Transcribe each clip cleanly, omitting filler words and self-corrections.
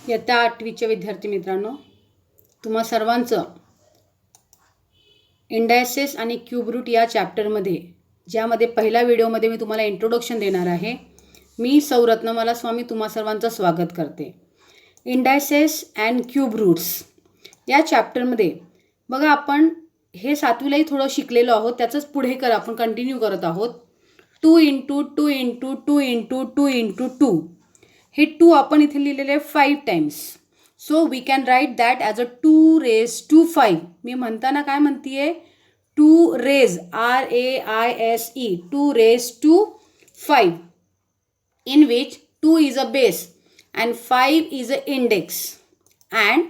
इयत्ता 8वीच्या विद्यार्थी मित्रांनो, तुम्हा सर्वांचं इंडायसेस आणि क्यूब रूट या चॅप्टरमध्ये, ज्यामध्ये पहिल्या व्हिडिओमध्ये मी तुम्हाला इंट्रोडक्शन देणार आहे, मी सौ रत्नमाला स्वामी तुम्हा सर्वांचं स्वागत करते. इंडायसेस अँड क्यूब रूट्स या चॅप्टरमध्ये बघा, आपण हे 7वीलाही थोडं शिकलेलो आहोत, त्याचंच पुढे आपण कंटिन्यू करत आहोत. 2 × 2 × 2 × 2 × 2 हे 2 आपण इथे लिहिलेले 5 times. So we can write that as a 2⁵. मी म्हणताना काय म्हणतीये, 2⁻, RAISE, 2⁵, in which 2 is a base and 5 is a index. and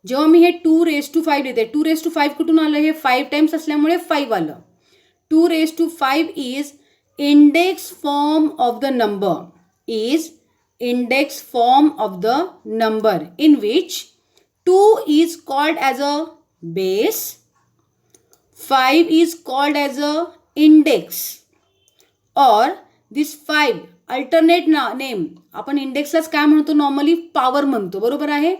जेव्हा मी हे 2⁵ लिहिते, 2⁵ कुठून आलं, हे 5 टाइम्स असल्यामुळे 5 आलं. 2⁵ is index form of the number, in which 2 is called as a base, 5 is called as a index, or this 5 alternate name आपण इंडेक्सलाच काय म्हणतो, नॉर्मली पॉवर म्हणतो, बरोबर आहे.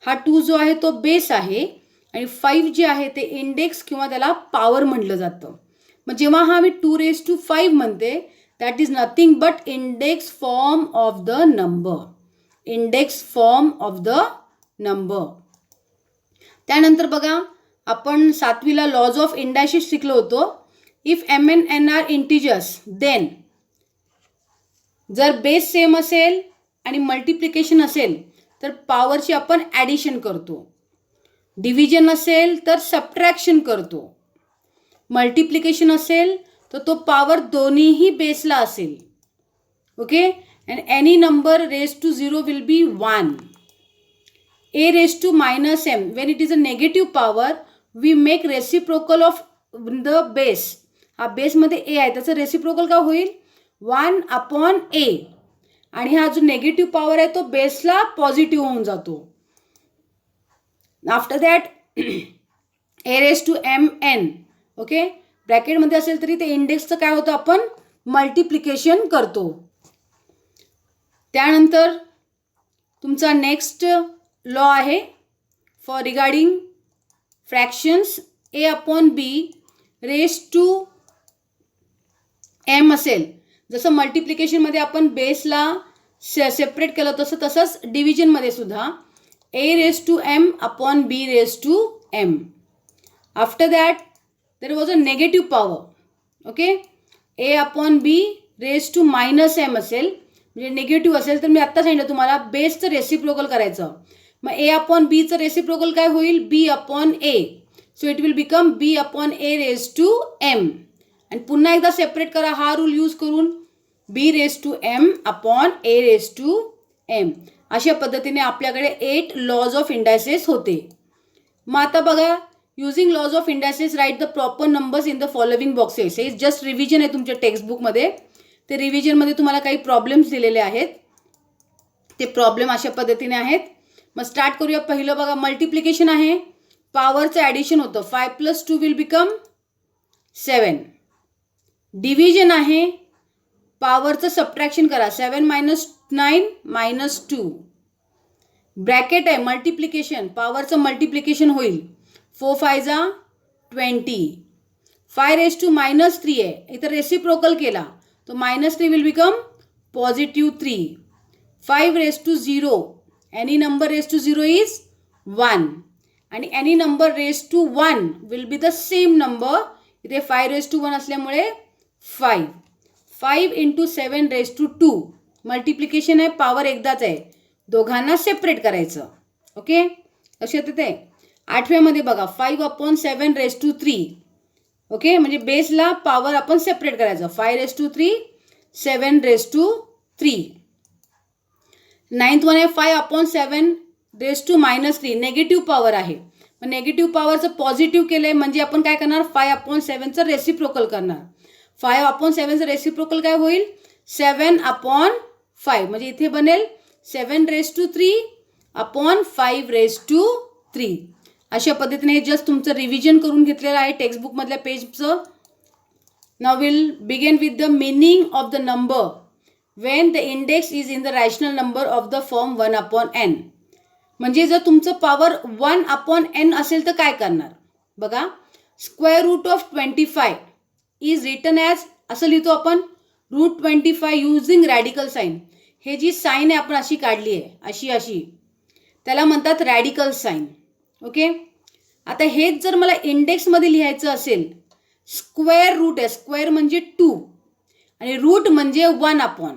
हा 2 जो आहे तो बेस आहे आणि 5 जे आहे ते इंडेक्स किंवा त्याला पॉवर म्हटलं जातं. मग जेव्हा हा मी 2⁵ म्हणते, that is nothing but index form of the number. त्यानंतर बघा, आपण 7वीला लॉज ऑफ इंडायसेस शिकलो होतो. If MN and N are integers, then जर बेस सेम असेल आणि मल्टिप्लिकेशन असेल तर पॉवरची आपण ॲडिशन करतो. डिव्हिजन असेल तर सबट्रॅक्शन करतो. मल्टिप्लिकेशन असेल तर तो पॉवर दोन्हीही बेसला असेल. Okay. And any number raise to 0 will be 1. A⁻⁻m, when it is a negative power, we make reciprocal of the base. हा बेसमध्ये A आहे, त्याचं रेसिप्रोकल काय होईल, 1/A. आणि हा जो नेगेटिव्ह पॉवर आहे तो बेसला पॉझिटिव्ह होऊन जातो. After that A⁻mn. ओके. ब्रॅकेटमध्ये असेल तरी ते इंडेक्सचं काय होतं, आपण मल्टिप्लिकेशन करतो. त्यानंतर तुमचा नेक्स्ट लॉ आहे फॉर रिगार्डिंग फ्रॅक्शन्स. A/B⁻m असेल, जसं मल्टिप्लिकेशनमध्ये आपण बेसला सेपरेट केलं तसंच डिव्हिजनमध्ये सुद्धा A⁻m/B⁻m. After that there was a negative power. Okay. A/B⁻m असेल, म्हणजे निगेटिव्ह असेल, तर मी आत्ता सांगितलं तुम्हाला बेसचं रेसिप्रोकल करायचं. मग A/Bचं रेसिप्रोकल काय होईल, B/A. So it will become B/A⁻m. आणि पुन्हा एकदा सेपरेट करा हा रूल यूज करून, B/m/A⁻m. अशा पद्धतीने आपल्याकडे 8 लॉज ऑफ इंडायसेस होते. मग आता बघा, using laws of indices write the proper numbers in the following boxes. हे जस्ट रिव्हिजन आहे तुमच्या टेक्स्टबुकमध्ये. ते रिव्हिजनमध्ये तुम्हाला काही प्रॉब्लेम्स दिलेले आहेत. ते प्रॉब्लेम अशा पद्धतीने आहेत. मग स्टार्ट करूया. पहिलं बघा, मल्टिप्लिकेशन आहे, पॉवरचं ॲडिशन होतं, 5 + 2 विल बिकम 7. डिव्हिजन आहे, पॉवरचं सबट्रॅक्शन करा, 7 - 9 - 2. ब्रॅकेट आहे, मल्टिप्लिकेशन, पॉवरचं मल्टिप्लिकेशन होईल, 4 × 5 = 20. 5⁻³ आहे, इथं रेसिप्रोकल केला तो -3 will become +3. 5⁻0, any number raise to 0 is 1. आणि any number raise to 1 will be the same number. इथे 5⁻1 असल्यामुळे 5. 5 × 7⁻2. मल्टिप्लिकेशन आहे, पॉवर एकदाच आहे, दोघांना सेपरेट करायचं. ओके. लक्षात येते. 8व्यामध्ये बघा, 5/7⁻3. ओके. म्हणजे बेसला पॉवर आपण सेपरेट करायचं, 5⁻3, 7⁻3. 9th वन आहे 5/7⁻3. नेगेटिव्ह पॉवर आहे. मग नेगेटिव्ह पॉवरचं पॉझिटिव्ह केलंय म्हणजे आपण काय करणार, 5/7चं रेसिप्रोकल करणार. 5/7चं रेसिप्रोकल काय होईल, 7/5. म्हणजे इथे बनेल 7⁻3/5⁻3. अशा पद्धतीने हे जस्ट तुमचं रिव्हिजन करून घेतलेलं आहे टेक्स्टबुकमधल्या पेजचं. Now will begin with the meaning of the number when the index is in the rational number of the form 1/n. म्हणजे जर तुमचं पॉवर 1/n असेल तर काय करणार बघा. Square root of 25 is written as, असं लिहितो आपण √25 युझिंग रॅडिकल साईन. हे जी साईन आहे आपण अशी काढली आहे, अशी अशी, त्याला म्हणतात रॅडिकल साईन. ओके. आता हेच जर मला इंडेक्समध्ये लिहायचं असेल, स्क्वेअर रूट आहे, स्क्वेअर म्हणजे 2 आणि रूट म्हणजे 1/,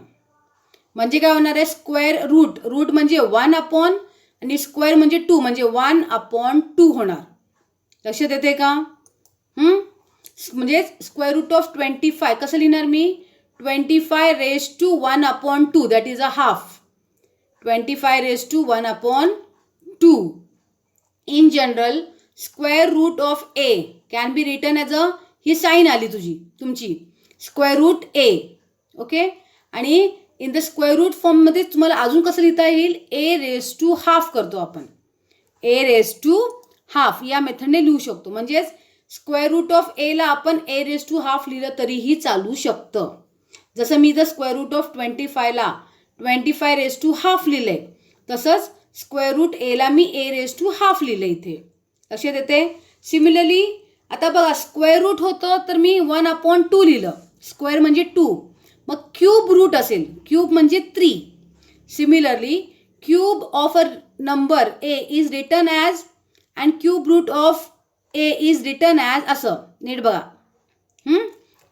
म्हणजे काय होणार आहे, स्क्वेअर रूट, रूट म्हणजे 1/, आणि स्क्वेअर म्हणजे 2 म्हणजे 1/2 होणार. लक्षात येते का? म्हणजे स्क्वेअर रूट ऑफ 25 कसं लिहिणार मी, 25 raised to 1/2 that is a half. 25 raised to 1/2. In general, square root of a can be written as a, ही साईन आली तुमची स्क्वेअर रूट a. ओके. आणि इन द स्क्वेअर रूट फॉर्ममध्ये तुम्हाला अजून कसं लिहिता येईल, a raised to half करतो आपण, a raised to half या मेथडने लिहू शकतो. म्हणजेच स्क्वेअर रूट ऑफ a ला आपण a raised to half लिहिलं तरीही चालू शकतं. जसं मी इथं स्क्वेअर रूट ऑफ 25 ला 25 raised to half लिहिलंय, तसंच स्क्वेअर रूट a ला मी a raised to half लिहिलं इथे. लक्षात येते? सिमिलरली आता बघा, स्क्वेअर रूट होतं तर मी 1/2 लिहिलं, स्क्वेअर म्हणजे 2. मग क्यूब रूट असेल, क्यूब म्हणजे 3. Similarly cube of a number a is written as, and cube root of a is written as, असं नीट बघा.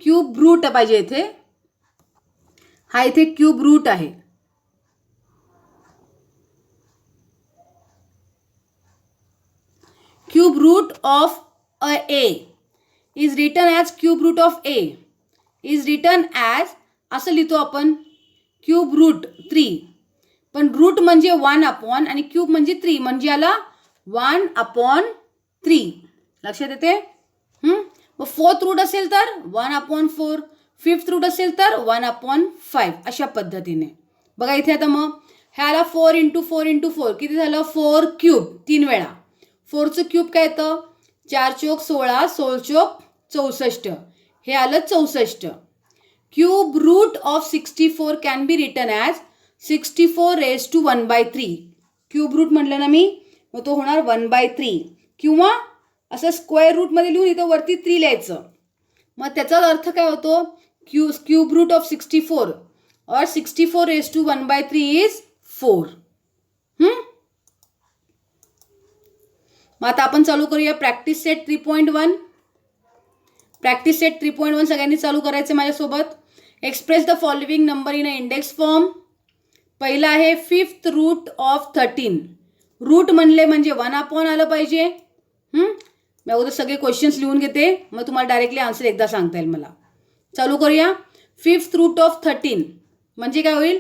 क्यूब रूट पाहिजे इथे, हा इथे क्यूब रूट आहे. Cube root of a is written as, cube root of a is written as, असं लिहितो आपण क्यूब रूट 3. पण रूट म्हणजे 1/, आणि क्यूब म्हणजे 3 म्हणजे याला 1/3. लक्षात येते? मग फोर्थ रूट असेल तर 1/4, फिफ्थ रूट असेल तर 1/5, अशा पद्धतीने. बघा इथे आता मग ह्याला 4 × 4 × 4 किती झालं, 4 क्यूब 3 वेळा. 4चं क्यूब काय येतं, 4 चोक 16, 16 चोक 64, हे आलं 64. Cube root of 64 can be written as 64 raised to 1/3. Cube root म्हटलं ना मी, मग तो होणार 1/3, किंवा असं स्क्वेअर रूटमध्ये लिहून इथं वरती 3 लिहायचं. मग त्याचा अर्थ काय होतो, क्यूब रूट ऑफ 64 और 64 raised to 1/3 इज 4. मग आता आपण चालू करूया प्रॅक्टिस सेट 3.1. प्रॅक्टिस सेट 3.1 सगळ्यांनी चालू करायचं माझ्यासोबत. Express the following number in a index form. पहिला आहे 5th रूट ऑफ 13. रूट म्हणले म्हणजे 1/, आलं पाहिजे. मी अगोदर सगळे क्वेश्चन्स लिहून घेते, मग तुम्हाला डायरेक्टली आन्सर एकदा सांगता येईल मला. चालू करूया. 5th रूट ऑफ 13 म्हणजे काय होईल,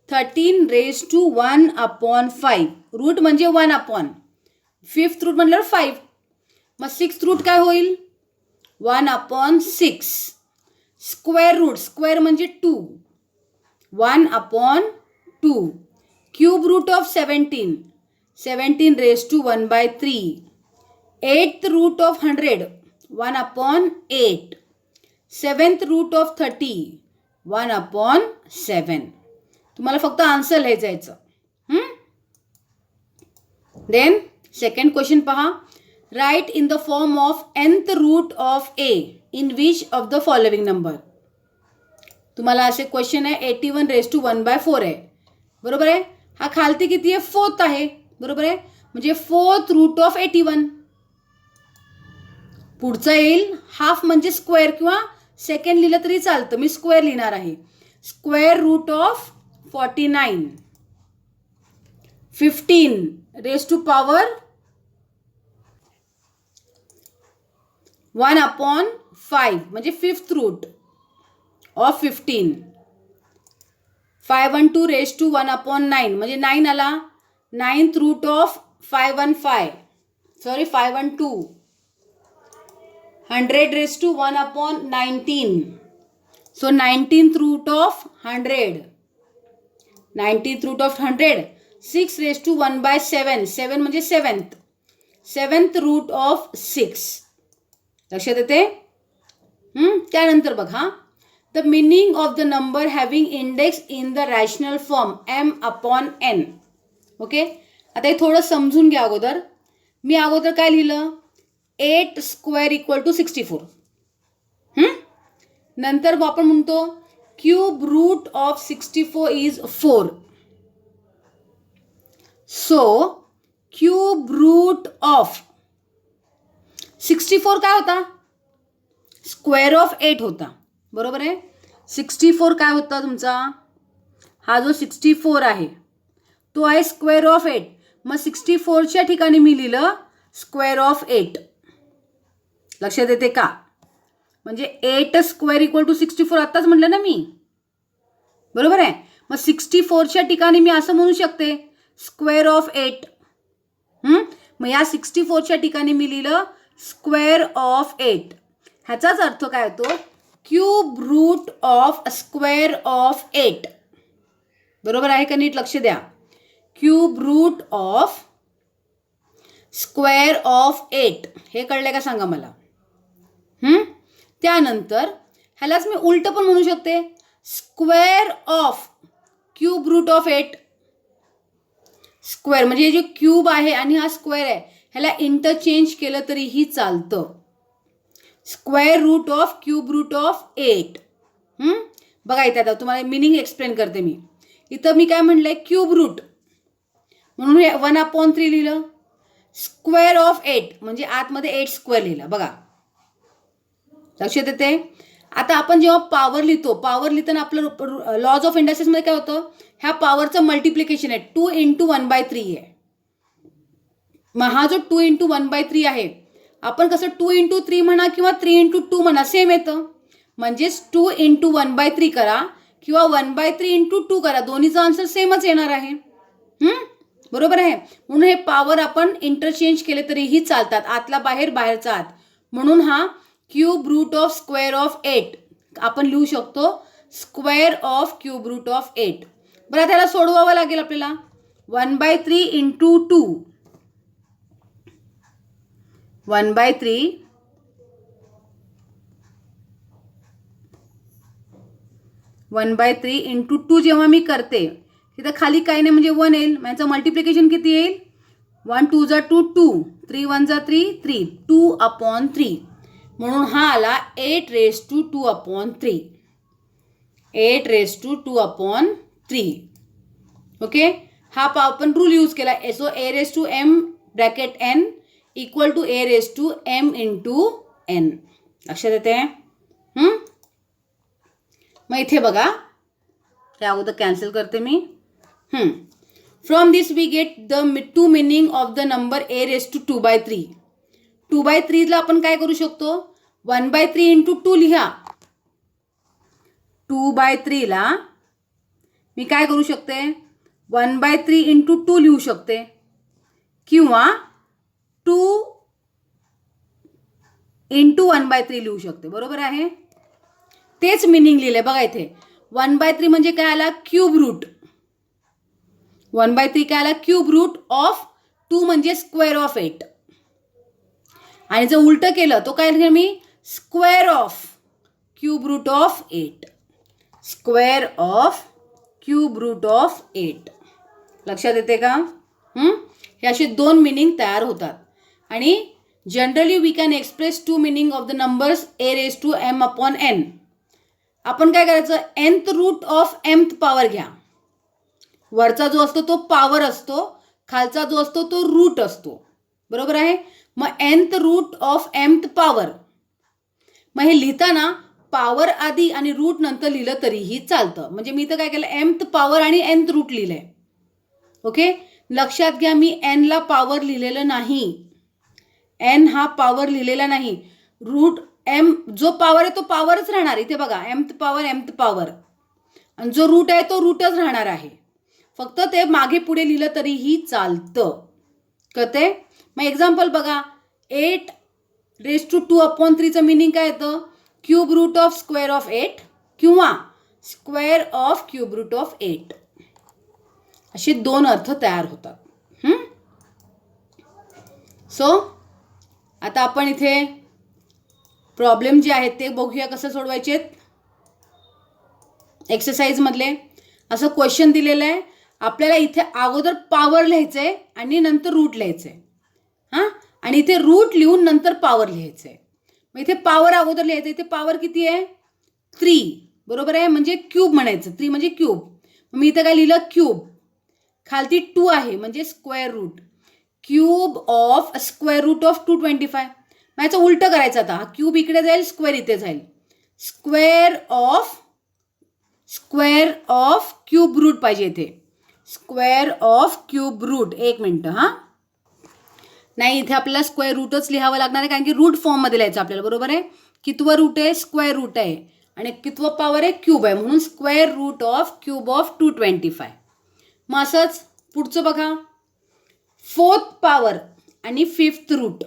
13 raised to 1/5. रूट म्हणजे 1/, 5th रूट म्हटल्यावर 5. मग 6th रूट काय होईल, 1/6. स्क्वेअर रूट, स्क्वेअर म्हणजे 2, 1/2. Cube root of 17, 17 raised to 1/3. 8th root of 100, 1/8. 7th root of 30, 1/7. तुम्हाला फक्त आन्सर लिहायचं. देन सेकंड क्वेश्चन पहा. Write in the form of nth root of a in which of the following number. तुम्हाला असे question आहे, 81 raised to 1/4 आहे, बरोबर आहे. हा खालती किती आहे, 4th आहे, बरोबर आहे. म्हणजे 4th रूट ऑफ 81. पुढचा येईल हाफ म्हणजे स्क्वेअर, किंवा सेकंड लिहिलं तरी चालतं, मी स्क्वेअर लिहिणार आहे. Square root of 49. 15 raised to power 1/5 म्हणजे 5th root of 15. 5/2 raised to 1/9 म्हणजे 9 आला. 9th root of 5/2. 100 raised to 1/19. So 19th root of 100. 19th root of 100. 6 raised to 1/7. 7 म्हणजे 7th. 7th root of 6. लक्षात येते? त्यानंतर बघा, the meaning of the number having index in the rational form m/n. Okay. आता हे थोडं समजून घ्या अगोदर. मी अगोदर काय लिहिलं, 8 स्क्वेअर इक्वल टू 64. नंतर आपण म्हणतो cube root of 64 is 4. So cube root of 64 काय होता, स्क्वेअर ऑफ 8 होता, बरोबर आहे. 64 काय होता तुमचा, हा जो 64 आहे तो आहे स्क्वेअर ऑफ 8. मग 64च्या ठिकाणी मी लिहिलं स्क्वेअर ऑफ 8. लक्षात येते का, म्हणजे 8 स्क्वेअर इक्वल टू 64 आत्ताच म्हटलं ना मी, बरोबर आहे. मग 64च्या ठिकाणी मी असं म्हणू शकते स्क्वेअर ऑफ 8. मग या 64च्या ठिकाणी मी लिहिलं स्क्वेअर ऑफ 8. ह्याचाच अर्थ काय होतो, cube root of square of 8. बरोबर आहे का, नीट लक्ष द्या. Cube root of square of 8 हे कळले का सांगा मला. त्यानंतर ह्यालाच मी उलट पण म्हणू शकते, square of cube root of 8. Square म्हणजे जे क्यूब आहे आणि हा स्क्वेअर आहे, ह्याला इंटरचेंज केलं तरीही चालतं. Square root of cube root of 8. बघा इथे आता तुम्हाला मिनिंग एक्सप्लेन करते मी. इथं मी काय म्हणलंय, क्यूब रूट म्हणून हे 1/3 लिहिलं. स्क्वेअर ऑफ 8 म्हणजे आतमध्ये 8 स्क्वेअर लिहिला. बघा लक्षात येते. आता आपण जेव्हा पॉवर लिहितो, पॉवर लिहिताना आपलं लॉज ऑफ इंडस्ट्रीजमध्ये काय होतं, ह्या पॉवरचं मल्टिप्लिकेशन आहे, 2 × 1/3 आहे. मग हा जो 2 × 1/3 आहे, आपण कसं 2 × 3 म्हणा किंवा 3 × 2 म्हणा सेम येतं. म्हणजेच 2 × 1/3 करा किंवा 1/3 × 2 करा, दोन्हीचा आन्सर सेमच येणार आहे. बरोबर आहे. म्हणून हे पॉवर आपण इंटरचेंज केले तरीही चालतात, आतला बाहेर बाहेरचा आत. म्हणून हा cube root of square of 8 आपण लिहू शकतो square of cube root of 8. बरं त्याला सोडवावं लागेल आपल्याला. 1/3 × 2 1/3 1/3 × 2 जेव्हा मी करते तिथं खाली काही नाही म्हणजे 1 येईल. याचं मल्टिप्लिकेशन किती येईल, 1 2 × 2 2, 3 1 × 3 3, 2/3. म्हणून हा आला 8^2/3. 8^2/3. ओके. हा आपण रूल यूज केला. So a⁻m bracket n equal to a⁻m × n. लक्षात येते. मग इथे बघा, त्या अगोदर कॅन्सल करते मी. From this we get the two meaning of the number a⁻²/3. 2/3 ला आपण काय करू शकतो, 1/3 × 2 लिहा. 2/3 ला मी काय करू शकते, 1/3 × 2 लिहू शकते किंवा 2 × 1/3 लिहू शकते. बरोबर आहे. तेच मिनिंग लिहिले बघा इथे. 1/3 म्हणजे काय आला, क्यूब रूट. 1/3 काय आला, क्यूब रूट ऑफ 2 म्हणजे स्क्वेअर ऑफ 8. आणि जर उलट केलं तो काय लिहिलं मी, square of cube root of 8. Square of cube root of 8. लक्षात येते का. हे असे 2 मिनिंग तयार होतात. आणि generally we can express 2 meaning of the numbers a⁻m/n. आपण काय करायचं, nth root of mth power घ्या. वरचा जो असतो तो पॉवर असतो, खालचा जो असतो तो रूट असतो. बरोबर आहे. मग nth root of mth power. मग हे लिहिताना पॉवर आधी आणि रूट नंतर लिहिलं तरीही चालतं. म्हणजे मी तर काय केलं, mth पॉवर आणि nth रूट लिहिलंय. ओके. लक्षात घ्या, मी n ला पॉवर लिहिलेलं नाही. n हा पॉवर लिहिलेला नाही. रूट m जो पॉवर आहे तो पॉवरच राहणार. इथे बघा, mth पॉवर आणि जो रूट आहे तो रूटच राहणार आहे. फक्त ते मागे पुढे लिहिलं तरीही चालतं. कळते. मग एक्झाम्पल बघा, 8^2/3 मिनिंग काय येतं, cube root of square of 8 किंवा square of cube root of 8. असे 2 अर्थ तयार होतात. सो आता आपण इथे प्रॉब्लेम जे आहेत ते बघूया कसं सोडवायचे. एक्सरसाइज मधले असं क्वेश्चन दिलेलं आहे. आपल्याला इथे अगोदर पॉवर लिहायचं आहे आणि नंतर रूट लिहायचं आहे. हां, आणि इथे रूट लिहून नंतर पॉवर लिहायचं आहे. मग इथे पॉवर अगोदर लिहायचं. इथे पॉवर किती आहे? 3. बरोबर आहे, म्हणजे क्यूब म्हणायचं. 3 म्हणजे क्यूब. मी इथे काय लिहिलं? क्यूब. खालती 2 आहे म्हणजे square root. Cube of square root of 225. मग याचं उलटं करायचं आता. हा क्यूब इकडे जाईल, स्क्वेअर इथे जाईल. स्क्वेअर ऑफ क्यूब रूट पाहिजे इथे. Square of cube root. एक मिनटं हां. नाही, इथे आपल्याला स्क्वेअर रूटच लिहावं लागणार आहे, कारण की रूट फॉर्ममध्ये लिहायचं आपल्याला. बरोबर आहे. कितवं रूट आहे? स्क्वेअर रूट आहे. आणि कितवं पॉवर आहे? क्यूब आहे. म्हणून square root of cube of 225. मग असंच पुढचं बघा. 4th पॉवर आणि 5th route.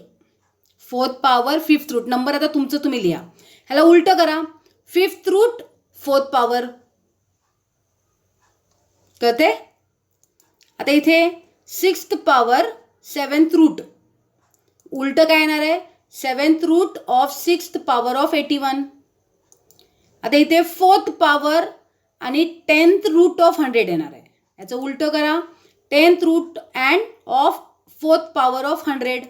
4th power 5th route. Number आता तुमचं तुम्ही लिहा. ह्याला उलटं करा. 5th route 4th power. कळते? आता इथे 6th पॉवर 7th रूट. उलटं काय येणार आहे? 7th root of 6th power of 81. आता इथे 4th पॉवर आणि 10th रूट ऑफ 100 येणार आहे. याचं उलटं करा. 10th root and of 4th power of 100.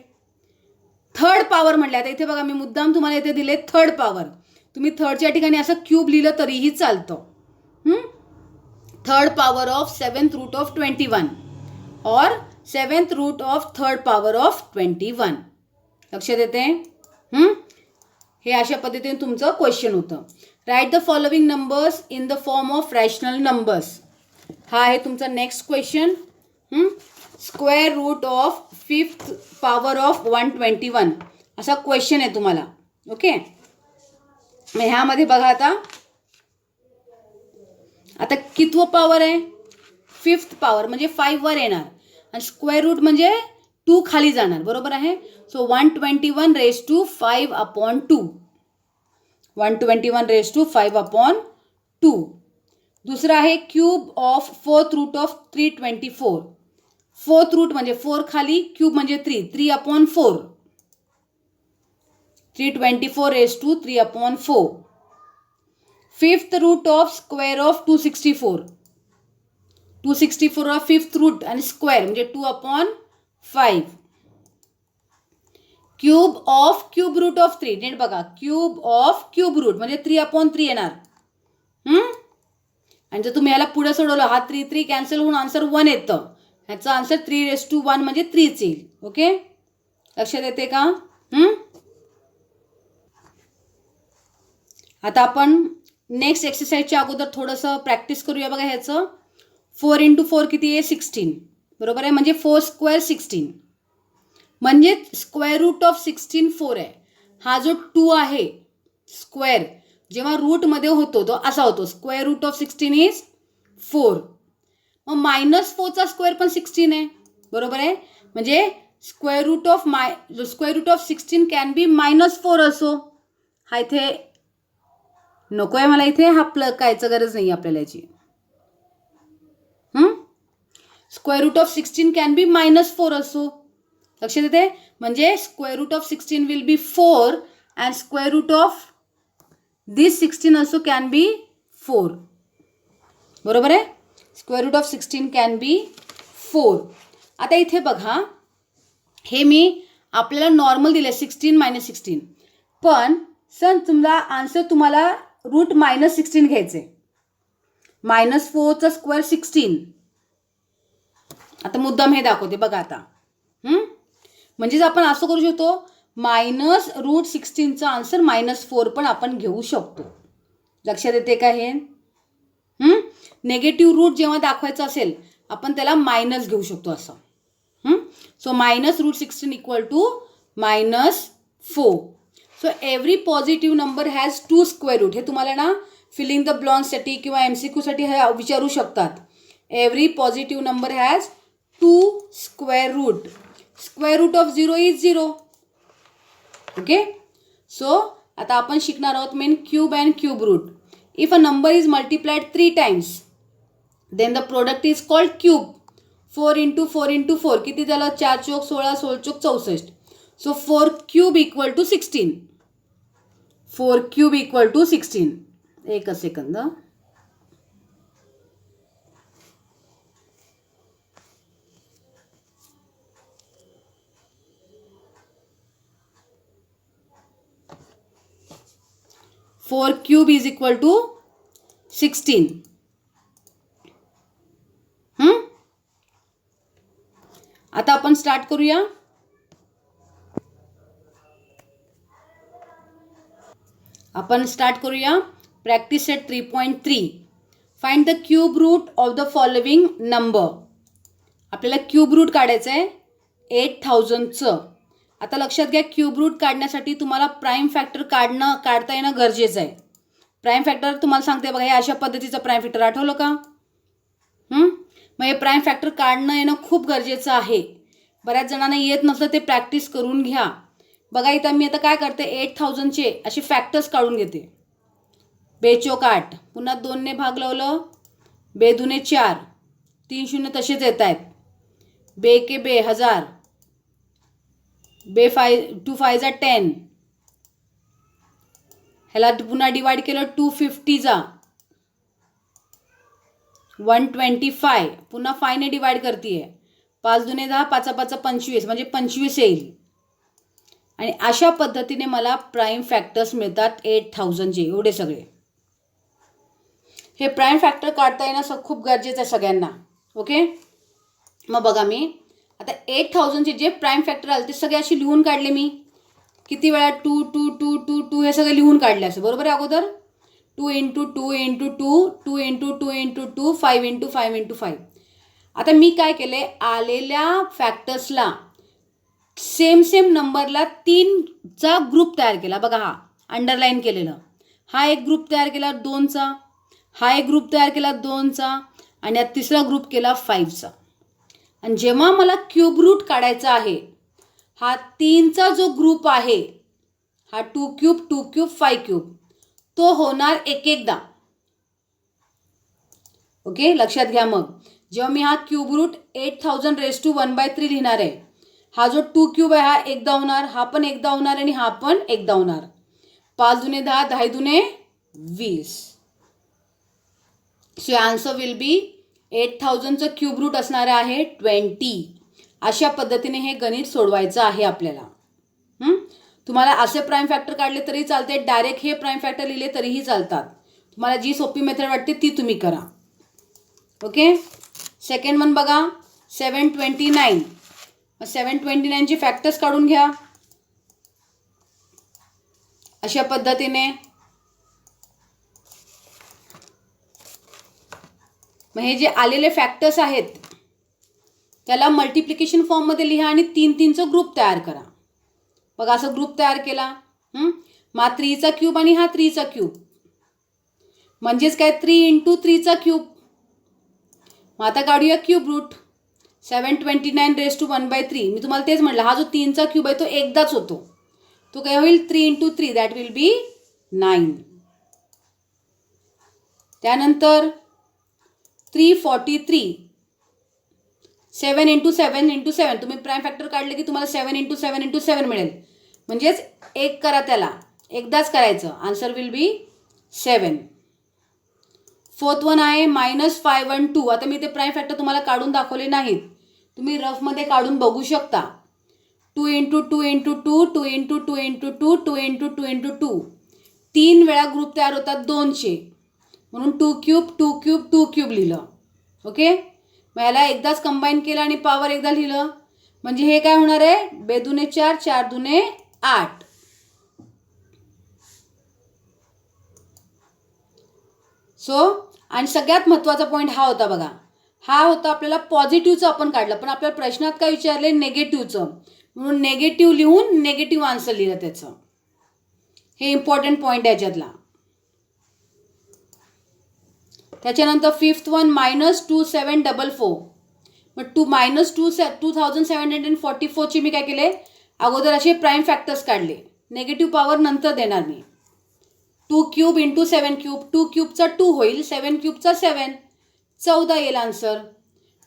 Third power म्हटलं. आता इथे बघा, मी मुद्दाम तुम्हाला इथे दिले थर्ड पॉवर. तुम्ही थर्डच्या ठिकाणी असं क्यूब लिहिलं तरीही चालतं. Third power of 7th root of 21 और 7th root of third power of 21. लक्षात येते? हे अशा पद्धतीने तुमचं क्वेश्चन होतं. Write the following numbers in the form of rational numbers. हा आहे तुमचा next question. Square root of 5th power of 121 असा क्वेश्चन आहे तुम्हाला. ओके. मग ह्यामध्ये बघा आता कितवं पॉवर आहे? 5th पॉवर म्हणजे 5 वर येणार आणि स्क्वेअर रूट म्हणजे 2 खाली जाणार. बरोबर आहे. So 121 raise to 5/2. 121 raise to 5/2. दुसरं आहे cube of 4th root of 324. 4th root म्हणजे 4 खाली, क्यूब म्हणजे 3. 3/4. 324 raise to 3/4. 5th root of square of 264. 264 of 5th root आणि स्क्वेअर म्हणजे 2/5. Cube of cube root of 3. नीट बघा. क्यूब ऑफ क्यूब रूट म्हणजे 3/3 येणार. आणि जर तुम्ही याला पुढे सोडवलं, हा 3 कॅन्सल होऊन आन्सर 1 येतं. ह्याचा आन्सर 3 म्हणजे 3 येईल. ओके. लक्षात येते का? आता आपण नेक्स्ट एक्सरसाइजच्या अगोदर थोडंसं प्रॅक्टिस करूया. बघा ह्याचं 4 × 4 किती आहे? 16. बरोबर आहे. म्हणजे 4 स्क्वेअर 16. म्हणजे स्क्वेअर रूट ऑफ 16 4 आहे. हा जो 2 आहे स्क्वेअर जेव्हा रूटमध्ये होतो तो असा होतो. Square root of 16 is 4. मग -4चा स्क्वेअर पण 16 आहे. बरोबर आहे. म्हणजे square root of 16 can be -4 असो. हा इथे नको आहे मला. इथे हा प्लग कायचं गरज नाही आपल्याला याची. Square root of 16 can be -4 असो. लक्षात येते? म्हणजे square root of 16 will be 4 and square root of this 16 also can be 4. बरोबर आहे. Square root of 16 can be 4. आता इथे बघा, हे मी आपल्याला नॉर्मल दिले 16 - 16. पण सर तुमचा आन्सर तुम्हाला रूट -16 घ्यायचे. -4चा स्क्वेअर 16. आता मुद्दाम हे दाखवते बघा आता. म्हणजेच आपण असं करू शकतो, -√16चा आन्सर -4 पण आपण घेऊ शकतो. लक्षात येते का हे? नेगेटिव्ह रूट जेव्हा दाखवायचं असेल आपण त्याला मायनस घेऊ शकतो असं. So -√16 equal to -4. So every positive number has 2 square root. हे तुम्हाला ना फिलिंग द ब्लॉन्कसाठी किंवा MCQसाठी हे विचारू शकतात. Every positive number has 2 square root. Square root of 0 is 0. Okay. So आता आपण शिकणार आहोत main cube and cube root. If a number is multiplied 3 times then the product is called cube. 4 × 4 × 4 किती झालं? 4 चौक 16, 16 चौक 64. सो 4 cube equal to 16. 4 cube equal to 16. एक second. 4 cube is equal to 16. आता आपण स्टार्ट करूया. Practice set 3.3. Find the cube root of the following number. आपल्याला क्यूब रूट काढायचं आहे 8000चं. आता लक्षात घ्या, क्यूब रूट काढण्यासाठी तुम्हाला प्राईम फॅक्टर काढता येणं गरजेचं आहे. प्राईम फॅक्टर तुम्हाला सांगते बघा, हे अशा पद्धतीचं प्राईम फॅक्टर आठवलं का? मग हे प्राईम फॅक्टर काढणं येणं खूप गरजेचं आहे. बऱ्याच जणांना येत नसलं ते प्रॅक्टिस करून घ्या. बघा इथं मी आता काय करते, 8000चे असे फॅक्टर्स काढून घेते. 2 चौक 8, पुन्हा 2ने भाग लावलं, 2 दुने 4, 3 शून्य तसेच येत आहेत. 2 के 2 1000, 2 5 जा 10. ह्याला पुन्हा डिवाइड केलं 250 जा 125, पुन्हा 5 ने डिवाइड करते. 5 दुने 10, 5 5 25, म्हणजे 25 येईल. आणि अशा पद्धतीने मला प्राईम फॅक्टर्स मिळतात 8000चे. एवढे सगळे हे प्राईम फॅक्टर काढता येणं खूप गरजेचं आहे सगळ्यांना. ओके, मग बघा मी आता 8000चे जे प्राईम फॅक्टर आले ते सगळे असे लिहून काढले. मी किती वेळा 2 2 2 2 2 हे सगळे लिहून काढले असं, बरोबर आहे. अगोदर 2 × 2 × 2 2 × 2 × 2 5 × 5 × 5. आता मी काय केले, आलेल्या फॅक्टर्सला सेम नंबरला 3चा ग्रुप तयार केला. बघा हा अंडरलाईन केलेलं, हा एक ग्रुप तयार केला 2चा, हा एक ग्रुप तयार केला 2चा, आणि तिसरा ग्रुप केला 5चा. आणि जेव्हा मला क्यूब रूट काढायचा आहे, हा 3चा जो ग्रुप आहे, हा 2 क्यूब 2 क्यूब 5 क्यूब, तो होणार एक एकदा. ओके, लक्षात घ्या. मग जेव्हा मी हा क्यूब रूट 8000⁻⁴ लिहिणार आहे, हा जो 2 क्यूब आहे हा एकदा होणार, हा पण एकदा होणार, आणि हा पण एकदा होणार. 5 दुने 10, 10 दुने 20. सो आन्सर विल बी 8000चं क्यूब रूट असणार आहे 20. अशा पद्धतीने हे गणित सोडवायचं आहे आपल्याला. तुम्हाला असे प्राईम फॅक्टर काढले तरी चालते, डायरेक्ट हे प्राईम फॅक्टर लिहिले तरीही चालतात. तुम्हाला जी सोपी मेथड वाटते ती तुम्ही करा. ओके, सेकंड वन बघा, 729. 729चे फॅक्टर्स काढून घ्या अशा पद्धतीने. मग हे जे आलेले फॅक्टर्स आहेत त्याला मल्टिप्लिकेशन फॉर्ममध्ये लिहा आणि 3चा ग्रुप तयार करा. बघा असं ग्रुप तयार केला. मग 3चा क्यूब आणि हा 3चा क्यूब, म्हणजेच काय 3 × 3चा क्यूब. मग आता काढूया क्यूब रूट 729⁻⁴. मी तुम्हाला तेच म्हटलं, हा जो 3चा क्यूब आहे तो एकदाच होतो. तो काय होईल 3 × 3, दॅट विल बी 9. त्यानंतर 343. 7 × 7 × 7, तुम्ही प्राईम फॅक्टर काढले की तुम्हाला 7 × 7 × 7 मिळेल. म्हणजेच एक करा, त्याला एकदाच करायचं. Answer will B 7. Fourth one आहे -512. आता मी ते प्राईम फॅक्टर तुम्हाला काढून दाखवले नाहीत, तुम्ही रफमध्ये काढून बघू शकता. 2 × 2 × 2 2 × 2 × 2 2 × 2 × 2, 3 वेळा ग्रुप तयार होतात 2चे, म्हणून 2 क्यूब 2 क्यूब 2 क्यूब लिहिलं. ओके, मग याला एकदाच कंबाईन केलं आणि पॉवर एकदा लिहिलं, म्हणजे हे काय होणार आहे 2 दुने 4 4 दुने 8. सो आणि सगळ्यात महत्त्वाचा पॉईंट हा होता बघा, हा होता आपल्याला पॉझिटिव्हचं आपण काढलं, पण आपल्याला प्रश्नात काय विचारले नेगेटिव्हचं, म्हणून नेगेटिव्ह लिहून नेगेटिव्ह आन्सर लिहिलं त्याचं. हे इम्पॉर्टंट पॉईंट आहे याच्यातला. त्याच्यानंतर फिफ्थ वन -2744. मग -2744ची मी काय केले, अगोदर असे प्राईम फॅक्टर्स काढले, नेगेटिव्ह पॉवर नंतर देणार मी. 2 क्यूब × 7 क्यूब, 2 क्यूबचा 2 होईल, 7 क्यूबचा 7, 14 येईल आन्सर.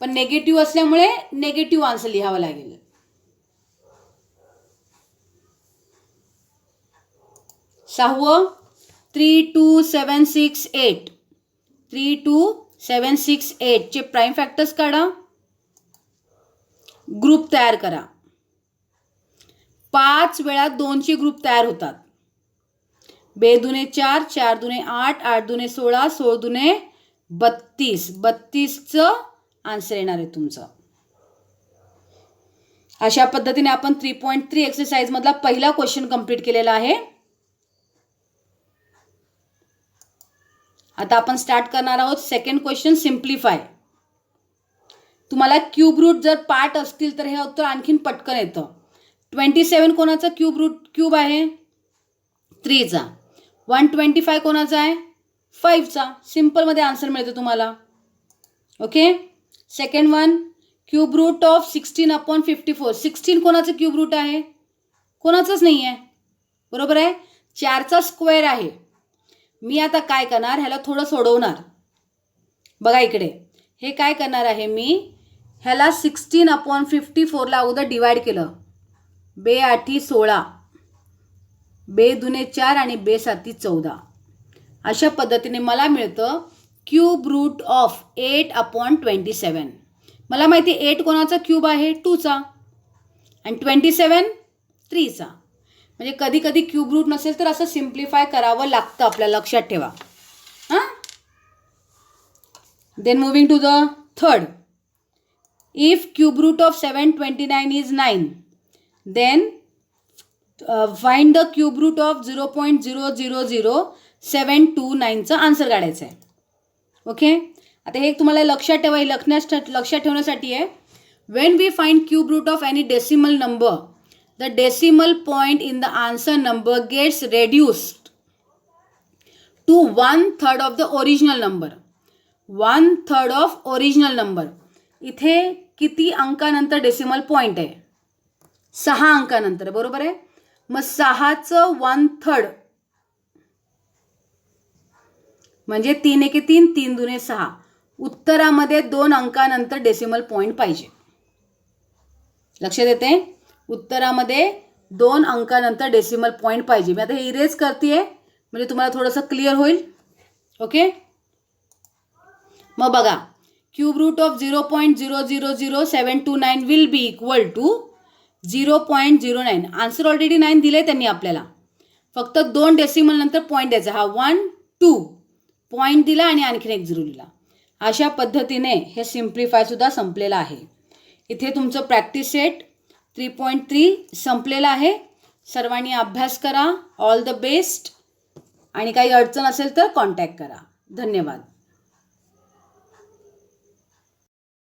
पण नेगेटिव्ह असल्यामुळे नेगेटिव्ह आन्सर लिहावा लागेल. सहावं 32768. 32768 चे प्राईम फॅक्टर्स काढा, ग्रुप तयार करा. 5 वेळा 2चे ग्रुप तयार होतात. बे दुने 4, 4 दुने 8, 8 दुने 16, 16 दुने 32, 32चं आन्सर येणार आहे तुमचं. अशा पद्धतीने आपण 3.3 एक्सरसाइज मधला पहिला क्वेश्चन कंप्लीट केलेला आहे. आता आपण स्टार्ट करणार आहोत सेकंड क्वेश्चन, सिम्प्लिफाय. तुम्हाला क्यूब रूट जर पार्ट असतील तर हे उत्तर आणखीन पटकन येतं. 27 कोणाचा क्यूब आहे? 3चा. 125 कोणाचा आहे? 5चा. सिम्पलमध्ये आन्सर मिळतो तुम्हाला. Okay. Second one, cube root of 16/54. 16 कोणाचं क्यूब रूट आहे? कोणाचंच नाही आहे. बरोबर आहे. 4चा स्क्वेअर आहे. मी आता काय करणार, ह्याला थोडं सोडवणार. बघा इकडे, हे काय करणार आहे मी, ह्याला 16/54ला अगोदर डिवाइड केलं. बे 8 16, बे दुने 4 आणि बे 7 14. अशा पद्धतीने मला मिळतं क्यूब रूट ऑफ 8/27. मला माहिती 8 कोणाचा क्यूब आहे? 2चा. आणि 27 3चा. म्हणजे कधी कधी क्यूब रूट नसेल तर असं सिम्प्लिफाय करावं लागतं आपल्याला, लक्षात ठेवा. हां. Then moving to the third. If cube root of 729 is 9, then find the cube root of 0.000729चा आन्सर काढायचा आहे. ओके. आता हे तुम्हाला लक्षात ठेवा, लक्षात ठेवण्यासाठी आहे. When we find cube root of any decimal number, the decimal point in the answer number gets reduced to 1/3 of the original number. 1/3 of original number. इथे किती अंकानंतर डेसिमल पॉइंट आहे? 6 अंकानंतर. बरोबर आहे. मग 6चं 1/3 म्हणजे 3 1 3, 3 दुने 6. उत्तरामध्ये 2 अंकानंतर डेसिमल पॉइंट पाहिजे. लक्षात येते? उत्तरामध्ये 2 अंकानंतर डेसिमल पॉइंट पाहिजे. मी आता हे इरेज करते म्हणजे तुम्हाला थोडंसं क्लिअर होईल. ओके. मग बघा, cube root of 0.000729 will be equal to 0.09. Answer already 9 दिले त्यांनी आपल्याला. फक्त 2 डेसिमल नंतर पॉईंट द्यायचा. हा 1 2 पॉईंट दिला आणि आणखीन एक 0 दिला. अशा पद्धतीने हे सिम्प्लिफाय सुद्धा संपलेलं आहे. इथे तुमचं प्रॅक्टिस सेट 3.3 संपलेला आहे. सर्वांनी अभ्यास करा. All the best. आणि काही अडचण असेल तर कॉन्टॅक्ट करा. धन्यवाद.